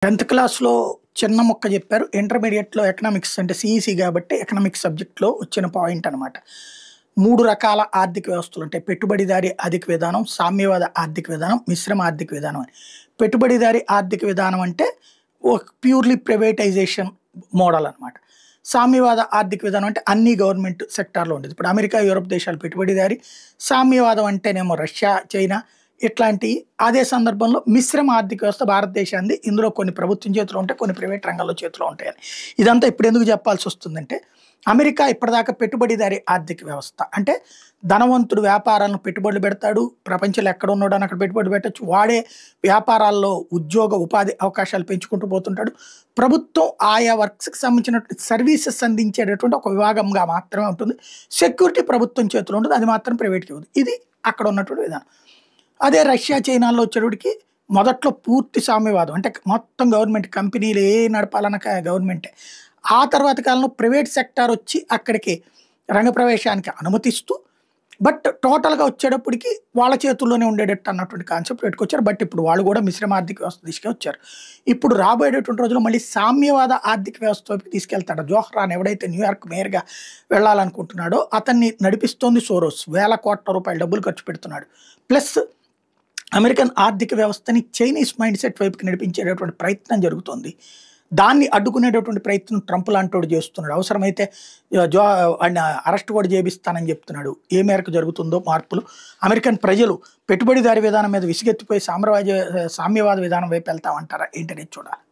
10th క్లాస్‌లో చిన్న ముక్క జెప్పారు. ఇంటర్మీడియేట్‌లో ఎకనామిక్స్ అంటే సీఈసీ గాబట్టి ఎకనామిక్స్ సబ్జెక్ట్‌లో వచ్చిన పాయింట్ అనమాట. 3 రకాల ఆర్థిక వ్యవస్థలుంటాయి. పెట్టుబడిదారీ ఆర్థిక విధానం, సామ్యవాద ఆర్థిక విధానం, మిశ్రమ ఆర్థిక విధానం అని. పెట్టుబడిదారీ ఆర్థిక విధానం అంటే ప్యూర్‌లీ ప్రైవేటైజేషన్ మోడల్ అనమాట. సామ్యవాద ఆర్థిక విధానం అంటే అన్ని గవర్నమెంట్ సెక్టార్‌లో ఉండేది. ఇప్పుడు అమెరికా, యూరప్ దేశాలు పెట్టుబడిదారీ. సామ్యవాదం అంటేనేమో రష్యా, చైనా ఇట్లాంటి అదే సందర్భంలో మిశ్రమ ఆర్థిక వ్యవస్థ భారతదేశానిది. ఇందులో కొన్ని ప్రభుత్వం చేతిలో ఉంటాయి, కొన్ని ప్రైవేట్ రంగంలో చేతిలో ఉంటాయని. ఇదంతా ఇప్పుడు ఎందుకు చెప్పాల్సి వస్తుందంటే, అమెరికా ఇప్పటిదాకా పెట్టుబడిదారీ ఆర్థిక వ్యవస్థ అంటే ధనవంతుడు వ్యాపారాలను పెట్టుబడులు పెడతాడు, ప్రపంచంలో ఎక్కడ ఉన్నాడని అక్కడ పెట్టుబడి పెట్టచ్చు, వాడే వ్యాపారాల్లో ఉద్యోగ ఉపాధి అవకాశాలు పెంచుకుంటూ పోతుంటాడు. ప్రభుత్వం ఆయా వర్క్స్కి సంబంధించినటువంటి సర్వీసెస్ అందించేటటువంటి ఒక విభాగంగా మాత్రమే ఉంటుంది. సెక్యూరిటీ ప్రభుత్వం చేతిలో ఉంటుంది, అది మాత్రం ప్రైవేట్కి ఇవ్వదు. ఇది అక్కడ ఉన్నటువంటి విధానం. అదే రష్యా, చైనాలో వచ్చేటప్పటికి మొదట్లో పూర్తి సామ్యవాదం అంటే మొత్తం గవర్నమెంట్ కంపెనీలు నడపాలన్న గవర్నమెంటే. ఆ తర్వాత కాలంలో ప్రైవేట్ సెక్టార్ వచ్చి అక్కడికి రంగప్రవేశానికి అనుమతిస్తూ బట్ టోటల్‌గా వచ్చేటప్పటికి వాళ్ళ చేతుల్లోనే ఉండేటట్టు అన్నటువంటి కాన్సెప్ట్ పెట్టుకొచ్చారు. బట్ ఇప్పుడు వాళ్ళు కూడా మిశ్రమ ఆర్థిక వ్యవస్థ దిశగా వచ్చారు. ఇప్పుడు రాబోయేటటువంటి రోజుల్లో మళ్ళీ సామ్యవాద ఆర్థిక వ్యవస్థ వైపుకి తీసుకెళ్తాడు. జోహ్రాన్ ఎవడైతే న్యూయార్క్ మేయర్‌గా వెళ్ళాలనుకుంటున్నాడో అతన్ని నడిపిస్తోంది సోరోస్. వేల కోట్ల రూపాయల డబ్బులు ఖర్చు పెడుతున్నాడు. ప్లస్ అమెరికన్ ఆర్థిక వ్యవస్థని చైనీస్ మైండ్ సెట్ వైపుకి నడిపించేటటువంటి ప్రయత్నం జరుగుతోంది. దాన్ని అడ్డుకునేటటువంటి ప్రయత్నం ట్రంప్ లాంటోడు చేస్తున్నాడు. అవసరమైతే ఆయన అరెస్ట్ కూడా చేపిస్తానని చెప్తున్నాడు. ఏ మేరకు జరుగుతుందో మార్పులు. అమెరికన్ ప్రజలు పెట్టుబడిదారీ విధానం మీద విసిగెత్తిపోయి సామ్యవాద విధానం వైపు వెళ్తామంటారా ఏంటనేది చూడాలి.